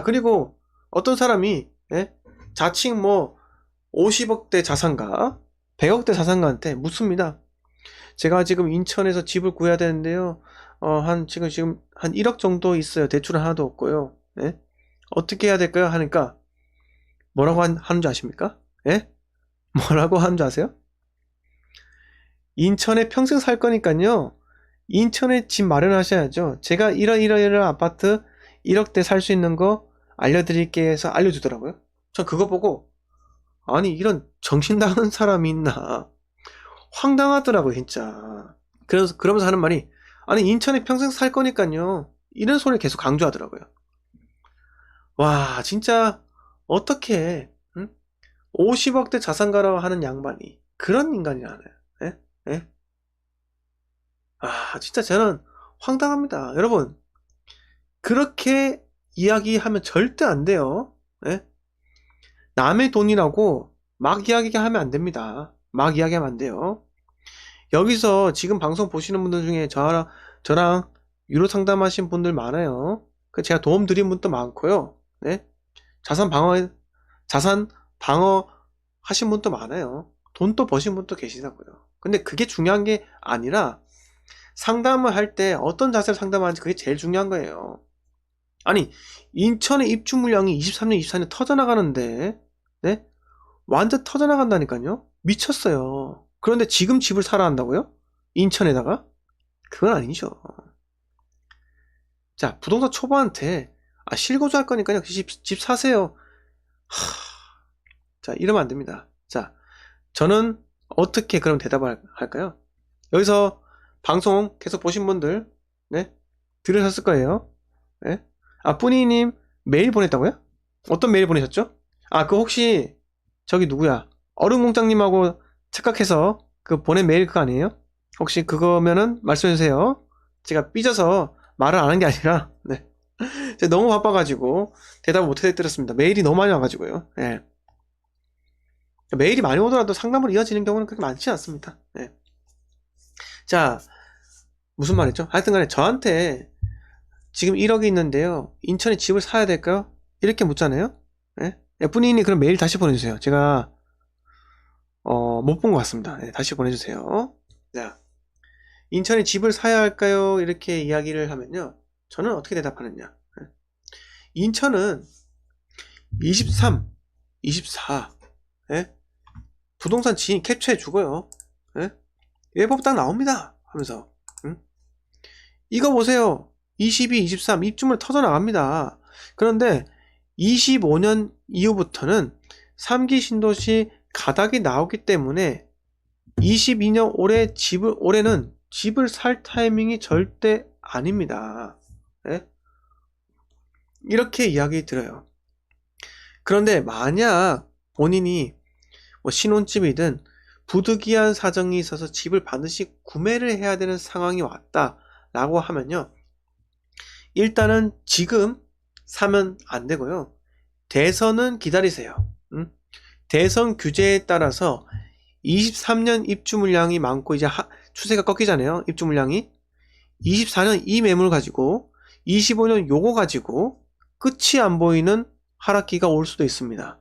그리고 어떤 사람이 예? 자칭 뭐 50억대 자산가, 100억대 자산가한테 묻습니다. 제가 지금 인천에서 집을 구해야 되는데요. 지금 한 1억 정도 있어요. 대출은 하나도 없고요. 예? 어떻게 해야 될까요? 하니까 뭐라고 하는 줄 아십니까? 예? 뭐라고 하는 줄 아세요? 인천에 평생 살 거니까요. 인천에 집 마련하셔야죠. 제가 이런 아파트 1억대 살 수 있는 거 알려드릴게 해서 알려주더라고요. 전 그거 보고 아니 이런 정신 나간 사람이 있나 황당하더라고요 진짜. 그러면서 하는 말이 아니 인천에 평생 살 거니까요. 이런 소리를 계속 강조하더라고요. 와 진짜 어떻게 50억대 자산가라고 하는 양반이 그런 인간이라네. 예? 예? 진짜 저는 황당합니다. 여러분 그렇게 이야기하면 절대 안 돼요. 예? 남의 돈이라고 막 이야기하면 안 됩니다. 막 이야기하면 안 돼요. 여기서 지금 방송 보시는 분들 중에 저랑 유로 상담하신 분들 많아요. 제가 도움 드린 분도 많고요. 네? 자산 방어 하신 분도 많아요. 돈도 버신 분도 계시다고요. 근데 그게 중요한 게 아니라 상담을 할 때 어떤 자세로 상담하는지 그게 제일 중요한 거예요. 아니, 인천의 입주 물량이 23년, 24년 터져나가는데, 네? 완전 터져나간다니까요? 미쳤어요. 그런데 지금 집을 사라 한다고요? 인천에다가? 그건 아니죠. 자, 부동산 초보한테, 실거주 할 거니까요. 집 사세요. 자, 이러면 안 됩니다. 자, 저는 어떻게 그럼 대답을 할까요? 여기서 방송 계속 보신 분들, 네? 들으셨을 거예요. 네? 뿌니님 메일 보냈다고요? 어떤 메일 보내셨죠? 그 혹시 저기 누구야? 얼음공장님하고 착각해서 그 보낸 메일 그거 아니에요? 혹시 그거면은 말씀해주세요. 제가 삐져서 말을 안 한 게 아니라 네. 제가 너무 바빠가지고 대답을 못 해드렸습니다. 메일이 너무 많이 와가지고요. 네. 메일이 많이 오더라도 상담으로 이어지는 경우는 그렇게 많지 않습니다. 네. 자, 무슨 말이죠? 하여튼간에 저한테 지금 1억이 있는데요. 인천에 집을 사야 될까요? 이렇게 묻잖아요. 네? F님이 그럼 메일 다시 보내주세요. 제가 못 본 것 같습니다. 네, 다시 보내주세요. 자, 인천에 집을 사야 할까요? 이렇게 이야기를 하면요. 저는 어떻게 대답하느냐. 네. 인천은 23, 24 네? 부동산 지인 캡처해 주고요. 네? 예법 딱 나옵니다. 하면서 응? 이거 보세요. 22, 23 입주물 터져나갑니다. 그런데 25년 이후부터는 3기 신도시 가닥이 나오기 때문에 22년 올해는 집을 살 타이밍이 절대 아닙니다. 네? 이렇게 이야기 드려요. 그런데 만약 본인이 뭐 신혼집이든 부득이한 사정이 있어서 집을 반드시 구매를 해야 되는 상황이 왔다라고 하면요. 일단은 지금 사면 안 되고요. 대선은 기다리세요. 대선 규제에 따라서 23년 입주 물량이 많고 이제 추세가 꺾이잖아요. 입주 물량이 24년 이 매물 가지고 25년 요거 가지고 끝이 안 보이는 하락기가 올 수도 있습니다.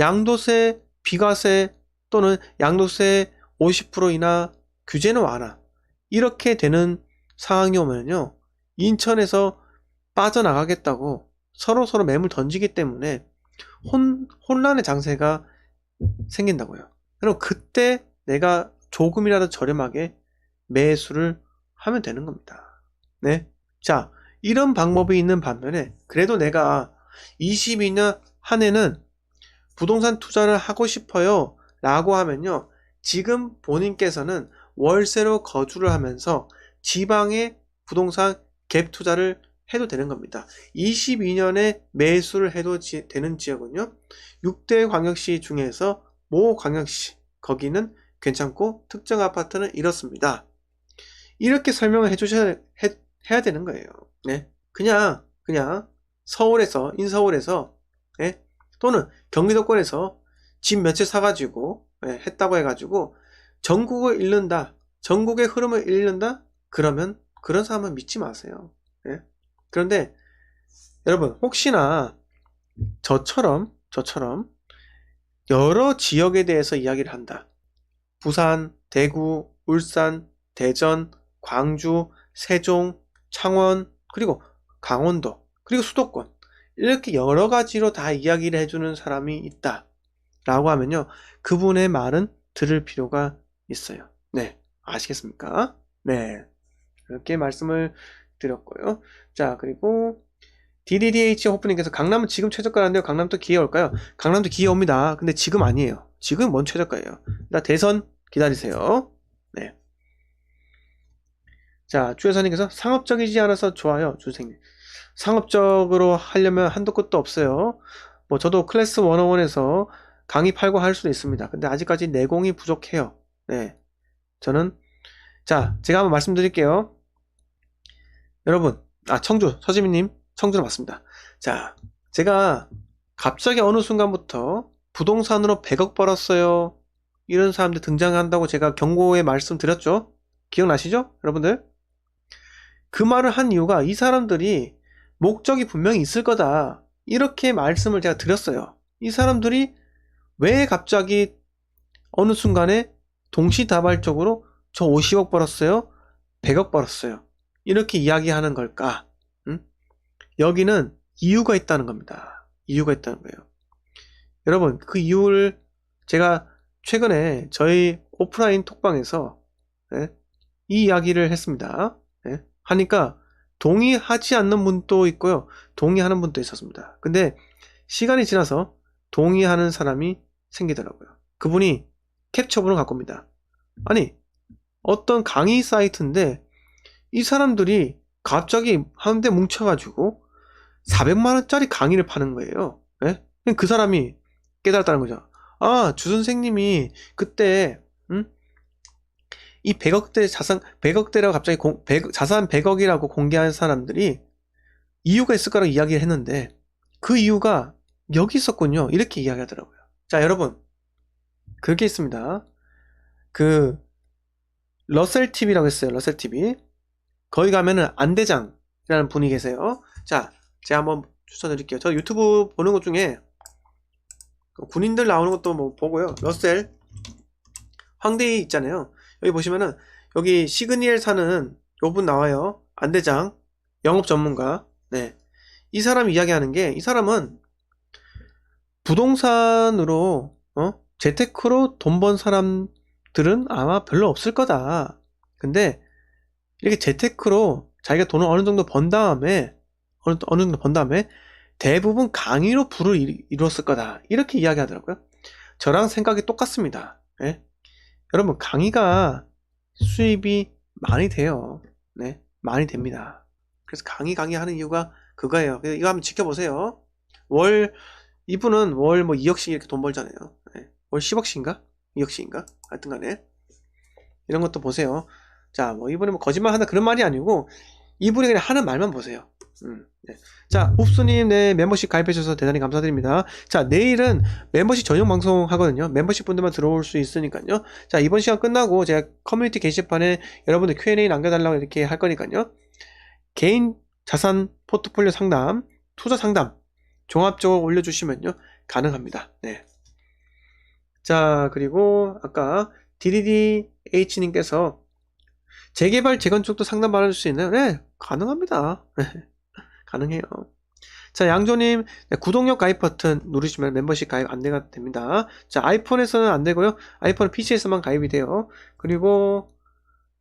양도세, 비과세 또는 양도세 50% 이나 규제는 완화 이렇게 되는 상황이 오면요. 인천에서 빠져나가겠다고 서로 매물 던지기 때문에 혼란의 장세가 생긴다고요. 그럼 그때 내가 조금이라도 저렴하게 매수를 하면 되는 겁니다. 네. 자, 이런 방법이 있는 반면에 그래도 내가 22년 한 해는 부동산 투자를 하고 싶어요 라고 하면요. 지금 본인께서는 월세로 거주를 하면서 지방에 부동산 갭 투자를 해도 되는 겁니다. 22년에 매수를 해도 되는 지역은요. 6대 광역시 중에서 모 광역시 거기는 괜찮고 특정 아파트는 이렇습니다. 이렇게 설명을 해야 되는 거예요. 네. 그냥 인서울에서 네? 또는 경기도권에서 집 몇 채 사가지고 했다고 해가지고 전국을 잃는다, 전국의 흐름을 잃는다. 그러면 그런 사람은 믿지 마세요. 네? 그런데 여러분 혹시나 저처럼 여러 지역에 대해서 이야기를 한다. 부산, 대구, 울산, 대전, 광주, 세종, 창원, 그리고 강원도, 그리고 수도권, 이렇게 여러 가지로 다 이야기를 해주는 사람이 있다 라고 하면요, 그분의 말은 들을 필요가 있어요. 네, 아시겠습니까? 네, 이렇게 말씀을 드렸고요. 자, 그리고 DDDH 호프님께서 강남은 지금 최저가라는데요, 강남도 기회 올까요? 강남도 기회 옵니다. 근데 지금 아니에요. 지금 뭔 최저가예요. 나 대선 기다리세요. 네. 자, 주여사님께서 상업적이지 않아서 좋아요. 주생님, 상업적으로 하려면 한도 끝도 없어요. 뭐 저도 클래스 101에서 강의 팔고 할 수도 있습니다. 근데 아직까지 내공이 부족해요. 네, 저는, 자, 제가 한번 말씀드릴게요. 여러분, 청주 서지민님, 청주로 맞습니다. 자, 제가 갑자기 어느 순간부터 부동산으로 100억 벌었어요, 이런 사람들 등장한다고 제가 경고의 말씀 드렸죠? 기억나시죠? 여러분들? 그 말을 한 이유가 이 사람들이 목적이 분명히 있을 거다, 이렇게 말씀을 제가 드렸어요. 이 사람들이 왜 갑자기 어느 순간에 동시다발적으로 저 50억 벌었어요, 100억 벌었어요, 이렇게 이야기하는 걸까? 응? 여기는 이유가 있다는 겁니다. 이유가 있다는 거예요. 여러분, 그 이유를 제가 최근에 저희 오프라인 톡방에서, 네, 이 이야기를 했습니다. 네, 하니까 동의하지 않는 분도 있고요, 동의하는 분도 있었습니다. 근데 시간이 지나서 동의하는 사람이 생기더라고요. 그분이 캡처본을 갖고 옵니다. 아니, 어떤 강의 사이트인데 이 사람들이 갑자기 한데 뭉쳐가지고 400만원짜리 강의를 파는 거예요. 네? 그 사람이 깨달았다는 거죠. 주 선생님이 그때 이 100억대 자산, 100억대라고 갑자기 자산 100억이라고 공개한 사람들이 이유가 있을 거라고 이야기를 했는데 그 이유가 여기 있었군요, 이렇게 이야기하더라고요. 자, 여러분, 그게 있습니다. 그 러셀TV라고 했어요. 러셀TV. 거기 가면은 안대장이라는 분이 계세요. 자, 제가 한번 추천드릴게요. 저 유튜브 보는 것 중에 군인들 나오는 것도 뭐 보고요. 러셀 황대희 있잖아요. 여기 보시면은 여기 시그니엘 사는 요분 나와요. 안대장, 영업 전문가. 네, 이 사람이 이야기하는 게, 이 사람은 부동산으로 재테크로 돈 번 사람들은 아마 별로 없을 거다. 근데 이렇게 재테크로 자기가 돈을 어느 정도 번 다음에 대부분 강의로 부를 이뤘을 거다, 이렇게 이야기하더라고요. 저랑 생각이 똑같습니다. 네? 여러분, 강의가 수입이 많이 돼요. 네, 많이 됩니다. 그래서 강의하는 이유가 그거예요. 이거 한번 지켜보세요. 이분은 월 뭐 2억씩 이렇게 돈 벌잖아요. 네. 월 10억씩인가? 2억씩인가? 하여튼 간에 이런 것도 보세요. 자, 뭐 이분이 뭐 거짓말 한다 그런 말이 아니고 이분이 그냥 하는 말만 보세요. 네. 자, 옵수님, 네, 멤버십 가입해 주셔서 대단히 감사드립니다. 자, 내일은 멤버십 전용 방송 하거든요. 멤버십 분들만 들어올 수 있으니까요. 자, 이번 시간 끝나고 제가 커뮤니티 게시판에 여러분들 Q&A 남겨달라고 이렇게 할 거니까요. 개인 자산 포트폴리오 상담, 투자 상담 종합적으로 올려주시면요, 가능합니다. 네. 자, 그리고 아까 DDDH님께서 재개발, 재건축도 상담 받아줄 수 있나요? 네, 가능합니다. 가능해요. 자, 양조님, 네, 구독력 가입 버튼 누르시면 멤버십 가입 안내가 됩니다. 자, 아이폰에서는 안 되고요. 아이폰은 PC에서만 가입이 돼요. 그리고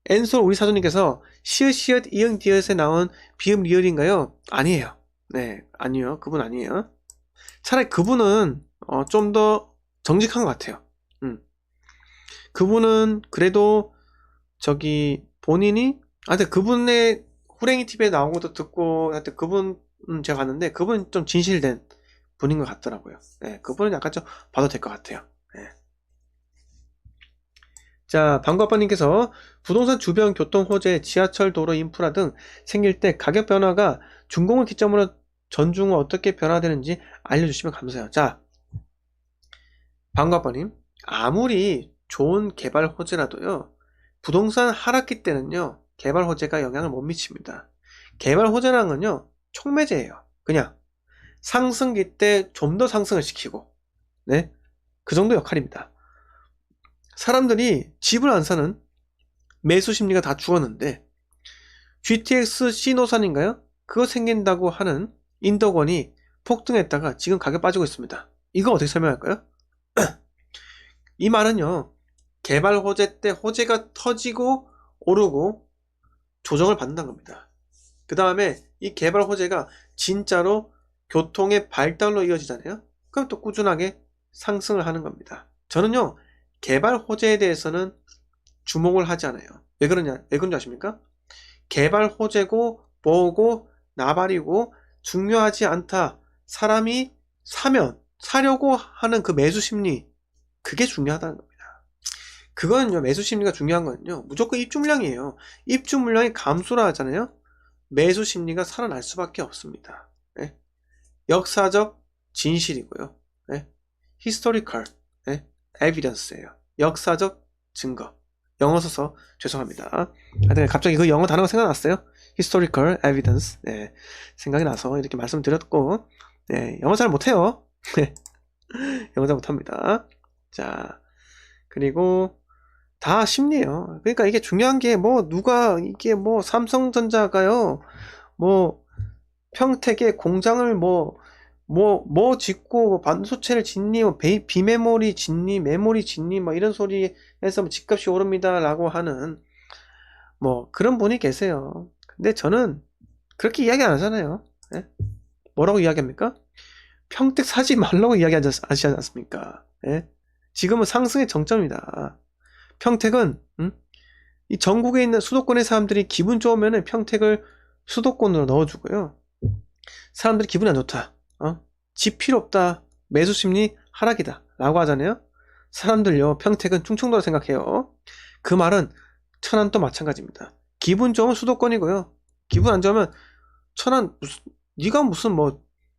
엔솔 우리 사장님께서 시읒 이응 디귿에 나온 비음 리얼인가요? 아니에요. 네, 아니요. 그분 아니에요. 차라리 그분은 좀 더 정직한 것 같아요. 그분은 그래도 저기 본인이, 하여튼 그분의 후랭이 TV에 나온 것도 듣고, 하여튼 그분 제가 봤는데 그분은 좀 진실된 분인 것 같더라고요. 네, 그분은 약간 좀 봐도 될 것 같아요. 네. 자, 방구아빠님께서 부동산 주변 교통 호재, 지하철, 도로, 인프라 등 생길 때 가격 변화가 준공을 기점으로 전중 후 어떻게 변화되는지 알려주시면 감사해요. 자, 방구아빠님, 아무리 좋은 개발 호재라도요, 부동산 하락기 때는요, 개발 호재가 영향을 못 미칩니다. 개발 호재라는 건요, 촉매제예요. 그냥 상승기 때 좀 더 상승을 시키고, 네, 그 정도 역할입니다. 사람들이 집을 안 사는 매수 심리가 다 죽었는데 GTX C 노선인가요? 그거 생긴다고 하는 인덕원이 폭등했다가 지금 가격 빠지고 있습니다. 이거 어떻게 설명할까요? 이 말은요, 개발 호재 때 호재가 터지고 오르고 조정을 받는다는 겁니다. 그 다음에 이 개발 호재가 진짜로 교통의 발달로 이어지잖아요. 그럼 또 꾸준하게 상승을 하는 겁니다. 저는요, 개발 호재에 대해서는 주목을 하지 않아요. 왜 그런지 아십니까? 개발 호재고 뭐고 나발이고 중요하지 않다. 사람이 사려고 하는 그 매수 심리, 그게 중요하다는 겁니다. 그거는요, 매수 심리가 중요한 거는요, 무조건 입주 물량이에요. 입주 물량이 감소를 하잖아요. 매수 심리가 살아날 수밖에 없습니다. 네? 역사적 진실이고요. 네? historical evidence예요. 역사적 증거. 영어 써서 죄송합니다. 하여튼 갑자기 그 영어 단어가 생각났어요. historical evidence. 네, 생각이 나서 이렇게 말씀드렸고, 네, 영어 잘 못해요. 영어 잘 못합니다. 자, 그리고 다 심리예요. 그러니까 이게 중요한 게 이게 삼성전자가요, 평택에 공장을 짓고 반도체를 짓니, 비메모리 짓니, 메모리 짓니, 이런 소리 해서 집값이 오릅니다 라고 하는 그런 분이 계세요. 근데 저는 그렇게 이야기 안 하잖아요. 네? 뭐라고 이야기합니까? 평택 사지 말라고 이야기하지 않습니까? 네? 지금은 상승의 정점이다. 평택은 이 전국에 있는 수도권의 사람들이 기분 좋으면 평택을 수도권으로 넣어주고요. 사람들이 기분이 안 좋다, 집 필요 없다, 매수 심리 하락이다 라고 하잖아요. 사람들요, 평택은 충청도라 생각해요. 그 말은 천안도 마찬가지입니다. 기분 좋으면 수도권이고요, 기분 안 좋으면 천안, 네가 무슨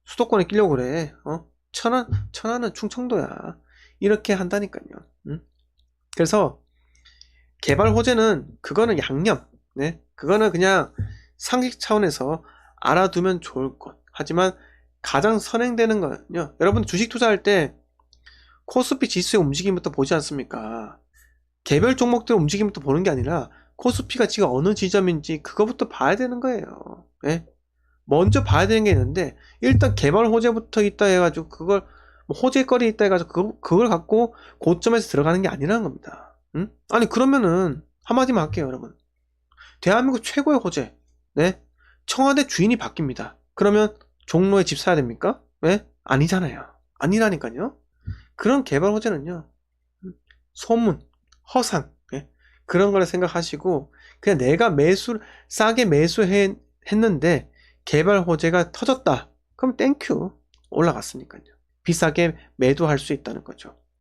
수도권에 끼려고 그래. 천안은 충청도야. 이렇게 한다니까요. 그래서 개발 호재는 그거는 양념, 네, 그거는 그냥 상식 차원에서 알아두면 좋을 것. 하지만 가장 선행되는 거는요, 여러분 주식 투자할 때 코스피 지수의 움직임부터 보지 않습니까? 개별 종목들 움직임부터 보는 게 아니라 코스피가 지금 어느 지점인지 그거부터 봐야 되는 거예요. 네? 먼저 봐야 되는 게 있는데, 일단 개발 호재부터 있다 해가지고 그걸 호재거리 있다 해가지고 그걸 갖고 고점에서 들어가는 게 아니라는 겁니다. 아니 그러면은 한마디만 할게요, 여러분. 대한민국 최고의 호재, 네, 청와대 주인이 바뀝니다. 그러면 종로에 집 사야 됩니까? 왜? 아니잖아요. 아니라니까요. 그런 개발 호재는요, 소문, 허상, 그런 걸 생각하시고 그냥 내가 싸게 매수했는데 개발 호재가 터졌다. 그럼 땡큐, 올라갔으니까요. 비싸게 매도할 수 있다는 거죠.